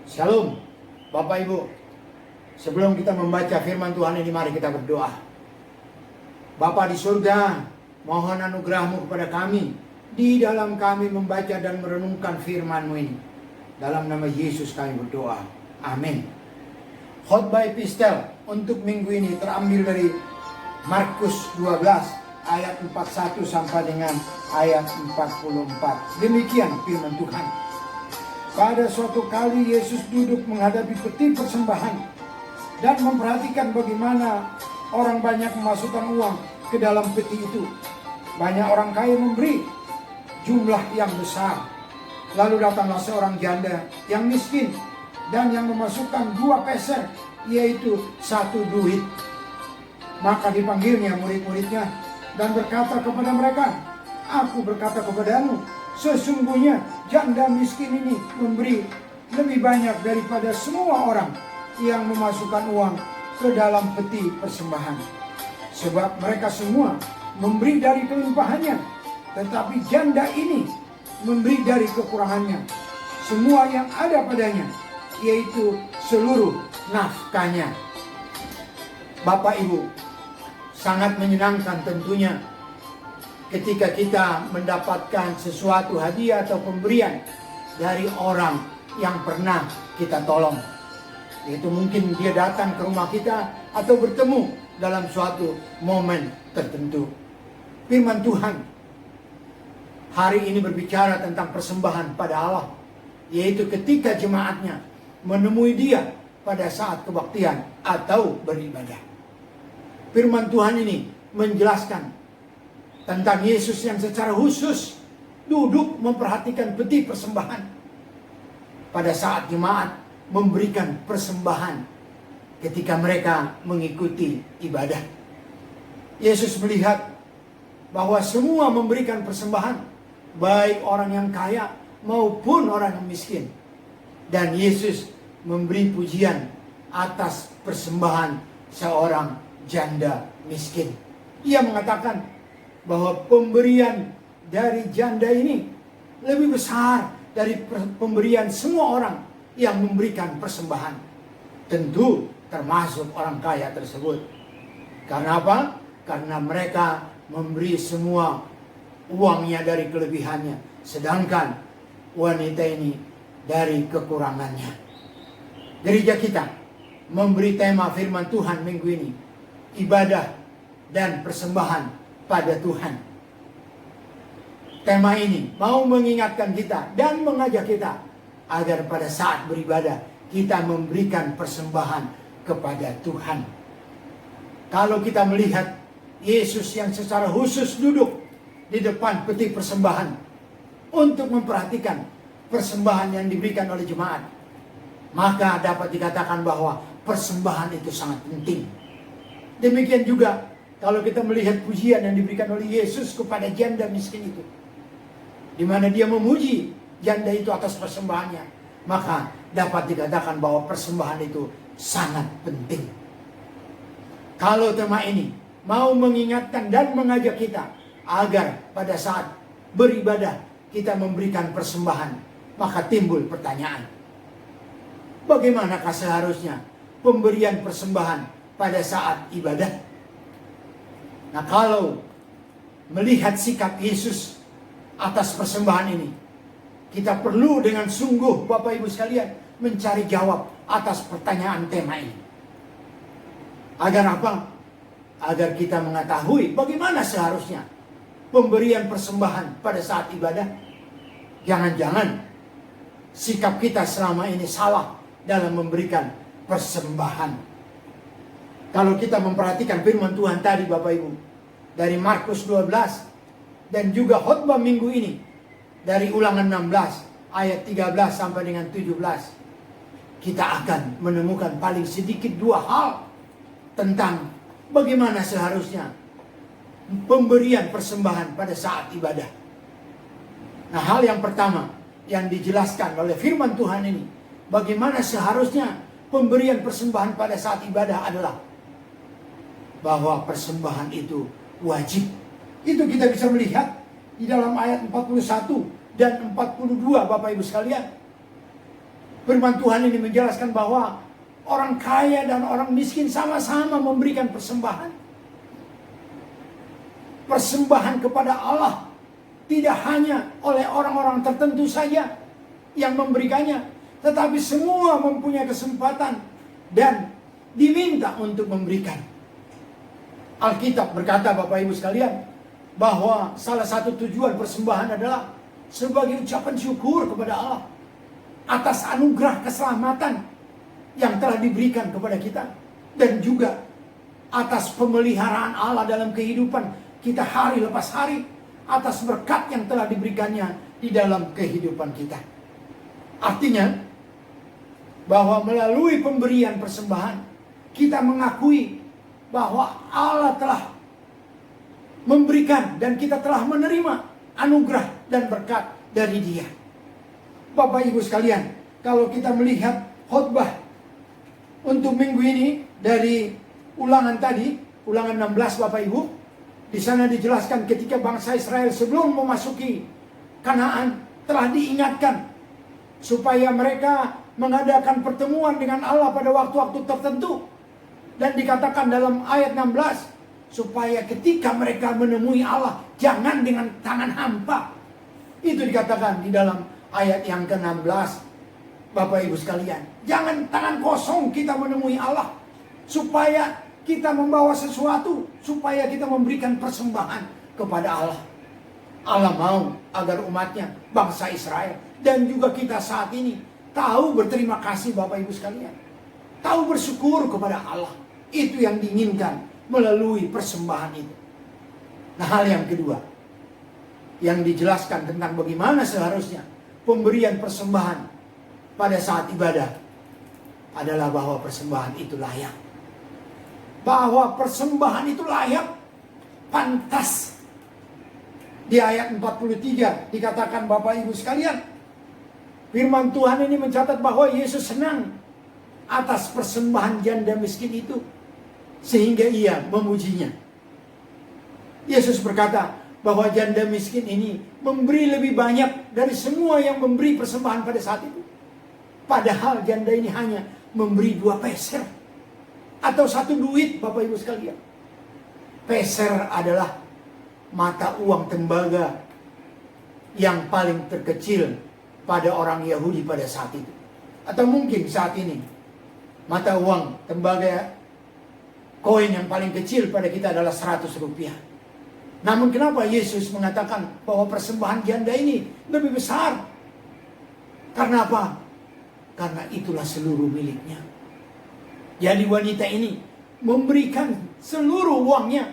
Shalom, Bapak Ibu. Sebelum kita membaca firman Tuhan ini, mari kita berdoa. Bapa di surga, mohon anugerah-Mu kepada kami, di dalam kami membaca dan merenungkan firman-Mu ini. Dalam nama Yesus kami berdoa. Amin. Khotbah epistel untuk minggu ini terambil dari Markus 12 ayat 41 sampai dengan ayat 44. Demikian firman Tuhan. Pada suatu kali Yesus duduk menghadapi peti persembahan dan memperhatikan bagaimana orang banyak memasukkan uang ke dalam peti itu. Banyak orang kaya memberi jumlah yang besar. Lalu datanglah seorang janda yang miskin dan yang memasukkan 2 peser, yaitu 1 duit. Maka dipanggilnya murid-muridnya dan berkata kepada mereka, "Aku berkata kepadamu, sesungguhnya janda miskin ini memberi lebih banyak daripada semua orang yang memasukkan uang ke dalam peti persembahan. Sebab mereka semua memberi dari kelimpahannya, tetapi janda ini memberi dari kekurangannya, semua yang ada padanya, yaitu seluruh nafkahnya." Bapak Ibu, sangat menyenangkan tentunya ketika kita mendapatkan sesuatu hadiah atau pemberian dari orang yang pernah kita tolong. Yaitu mungkin dia datang ke rumah kita atau bertemu dalam suatu momen tertentu. Firman Tuhan hari ini berbicara tentang persembahan pada Allah, yaitu ketika jemaatnya menemui dia pada saat kebaktian atau beribadah. Firman Tuhan ini menjelaskan tentang Yesus yang secara khusus duduk memperhatikan peti persembahan pada saat jemaat memberikan persembahan ketika mereka mengikuti ibadah. Yesus melihat bahwa semua memberikan persembahan, baik orang yang kaya maupun orang yang miskin. Dan Yesus memberi pujian atas persembahan seorang janda miskin. Ia mengatakan bahwa pemberian dari janda ini lebih besar dari pemberian semua orang yang memberikan persembahan. Tentu termasuk orang kaya tersebut. Karena apa? Karena mereka memberi semua uangnya dari kelebihannya, sedangkan wanita ini dari kekurangannya. Gereja kita memberi tema firman Tuhan minggu ini, ibadah dan persembahan pada Tuhan. Tema ini mau mengingatkan kita dan mengajak kita agar pada saat beribadah kita memberikan persembahan kepada Tuhan. Kalau kita melihat Yesus yang secara khusus duduk di depan peti persembahan untuk memperhatikan persembahan yang diberikan oleh jemaat, maka dapat dikatakan bahwa persembahan itu sangat penting. Demikian juga kalau kita melihat pujian yang diberikan oleh Yesus kepada janda miskin itu, di mana dia memuji janda itu atas persembahannya, maka dapat dikatakan bahwa persembahan itu sangat penting. Kalau tema ini mau mengingatkan dan mengajak kita agar pada saat beribadah kita memberikan persembahan, maka timbul pertanyaan, bagaimanakah seharusnya pemberian persembahan pada saat ibadah? Nah, kalau melihat sikap Yesus atas persembahan ini, kita perlu dengan sungguh, Bapak Ibu sekalian, mencari jawab atas pertanyaan tema ini. Agar apa? Agar kita mengetahui bagaimana seharusnya pemberian persembahan pada saat ibadah. Jangan-jangan sikap kita selama ini salah dalam memberikan persembahan. Kalau kita memperhatikan firman Tuhan tadi Bapak Ibu, dari Markus 12 dan juga khotbah minggu ini dari Ulangan 16 ayat 13 sampai dengan 17, kita akan menemukan paling sedikit 2 hal tentang bagaimana seharusnya pemberian persembahan pada saat ibadah. Nah, hal yang pertama yang dijelaskan oleh firman Tuhan ini, bagaimana seharusnya pemberian persembahan pada saat ibadah adalah bahwa persembahan itu wajib. Itu kita bisa melihat di dalam ayat 41 dan 42 Bapak Ibu sekalian. Firman Tuhan ini menjelaskan bahwa orang kaya dan orang miskin sama-sama memberikan persembahan. Persembahan kepada Allah tidak hanya oleh orang-orang tertentu saja yang memberikannya, tetapi semua mempunyai kesempatan dan diminta untuk memberikan. Alkitab berkata, Bapak Ibu sekalian, bahwa salah satu tujuan persembahan adalah sebagai ucapan syukur kepada Allah atas anugerah keselamatan yang telah diberikan kepada kita, dan juga atas pemeliharaan Allah dalam kehidupan kita hari lepas hari, atas berkat yang telah diberikannya di dalam kehidupan kita. Artinya bahwa melalui pemberian persembahan kita mengakui bahwa Allah telah memberikan dan kita telah menerima anugerah dan berkat dari Dia. Bapak Ibu sekalian, kalau kita melihat khotbah untuk minggu ini dari ulangan tadi, ulangan 16 Bapak Ibu, di sana dijelaskan ketika bangsa Israel sebelum memasuki Kanaan telah diingatkan supaya mereka mengadakan pertemuan dengan Allah pada waktu-waktu tertentu. Dan dikatakan dalam ayat 16, supaya ketika mereka menemui Allah, jangan dengan tangan hampa. Itu dikatakan di dalam ayat yang ke-16. Bapak Ibu sekalian, jangan tangan kosong kita menemui Allah, supaya kita membawa sesuatu, supaya kita memberikan persembahan kepada Allah. Allah mau agar umatnya, bangsa Israel, dan juga kita saat ini tahu berterima kasih Bapak Ibu sekalian. Tahu bersyukur kepada Allah. Itu yang diinginkan melalui persembahan itu. Nah, hal yang kedua yang dijelaskan tentang bagaimana seharusnya pemberian persembahan pada saat ibadah adalah bahwa persembahan itu layak. Bahwa persembahan itu layak, pantas. Di ayat 43 dikatakan Bapak Ibu sekalian, firman Tuhan ini mencatat bahwa Yesus senang atas persembahan janda miskin itu, sehingga ia memujinya. Yesus berkata bahwa janda miskin ini memberi lebih banyak dari semua yang memberi persembahan pada saat itu. Padahal janda ini hanya memberi 2 peser atau 1 duit, Bapak Ibu sekalian. Peser adalah mata uang tembaga yang paling terkecil pada orang Yahudi pada saat itu. Atau mungkin saat ini mata uang tembaga koin yang paling kecil pada kita adalah 100 rupiah. Namun kenapa Yesus mengatakan bahwa persembahan janda ini lebih besar? Karena apa? Karena itulah seluruh miliknya. Jadi wanita ini memberikan seluruh uangnya.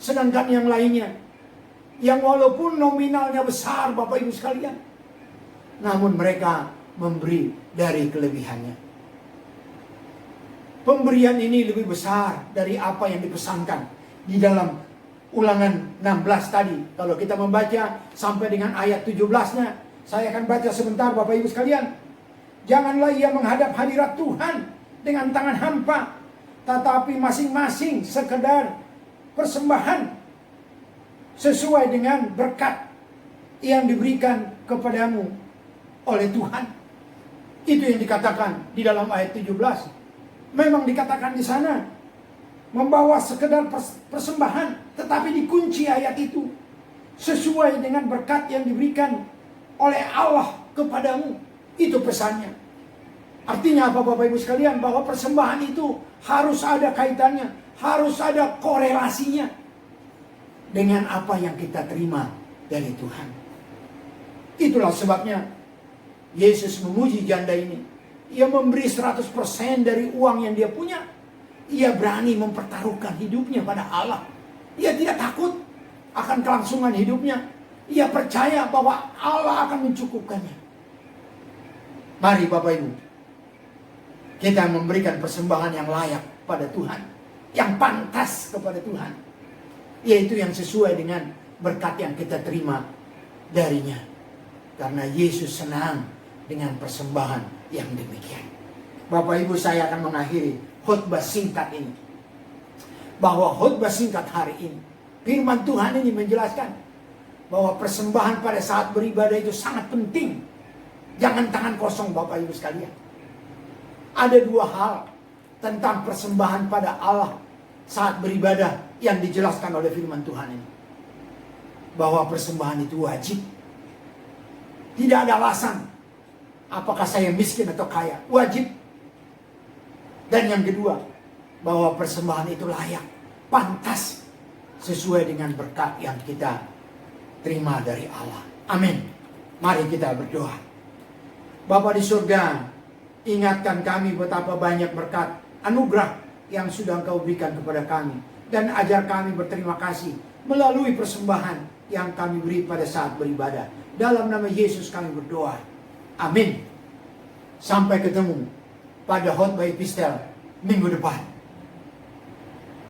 Sedangkan yang lainnya, yang walaupun nominalnya besar Bapak Ibu sekalian, namun mereka memberi dari kelebihannya. Pemberian ini lebih besar dari apa yang dipesankan di dalam ulangan 16 tadi. Kalau kita membaca sampai dengan ayat 17-nya, saya akan baca sebentar Bapak Ibu sekalian. Janganlah ia menghadap hadirat Tuhan dengan tangan hampa, tetapi masing-masing sekedar persembahan sesuai dengan berkat yang diberikan kepadamu oleh Tuhan. Itu yang dikatakan di dalam ayat 17. Memang dikatakan di sana membawa sekedar persembahan, tetapi dikunci ayat itu sesuai dengan berkat yang diberikan oleh Allah kepadamu. Itu pesannya. Artinya apa Bapak Ibu sekalian? Bahwa persembahan itu harus ada kaitannya, harus ada korelasinya dengan apa yang kita terima dari Tuhan. Itulah sebabnya Yesus memuji janda ini. Ia memberi 100% dari uang yang dia punya. Ia berani mempertaruhkan hidupnya pada Allah. Ia tidak takut akan kelangsungan hidupnya. Ia percaya bahwa Allah akan mencukupkannya. Mari Bapak Ibu, kita memberikan persembahan yang layak pada Tuhan, yang pantas kepada Tuhan, yaitu yang sesuai dengan berkat yang kita terima darinya. Karena Yesus senang dengan persembahan yang demikian. Bapak Ibu, saya akan mengakhiri khotbah singkat ini. Bahwa khotbah singkat hari ini, firman Tuhan ini menjelaskan bahwa persembahan pada saat beribadah itu sangat penting Jangan tangan kosong Bapak Ibu sekalian. Ada dua hal tentang persembahan pada Allah saat beribadah yang dijelaskan oleh firman Tuhan ini. Bahwa persembahan itu wajib. Tidak ada alasan. Apakah saya miskin atau kaya? Wajib. Dan yang kedua, bahwa persembahan itu layak, pantas, sesuai dengan berkat yang kita terima dari Allah. Amin. Mari kita berdoa. Bapa di surga, ingatkan kami betapa banyak berkat, anugerah yang sudah Engkau berikan kepada kami. Dan ajar kami berterima kasih melalui persembahan yang kami beri pada saat beribadah. Dalam nama Yesus kami berdoa. Amin. Sampai ketemu pada khotbah epistel minggu depan.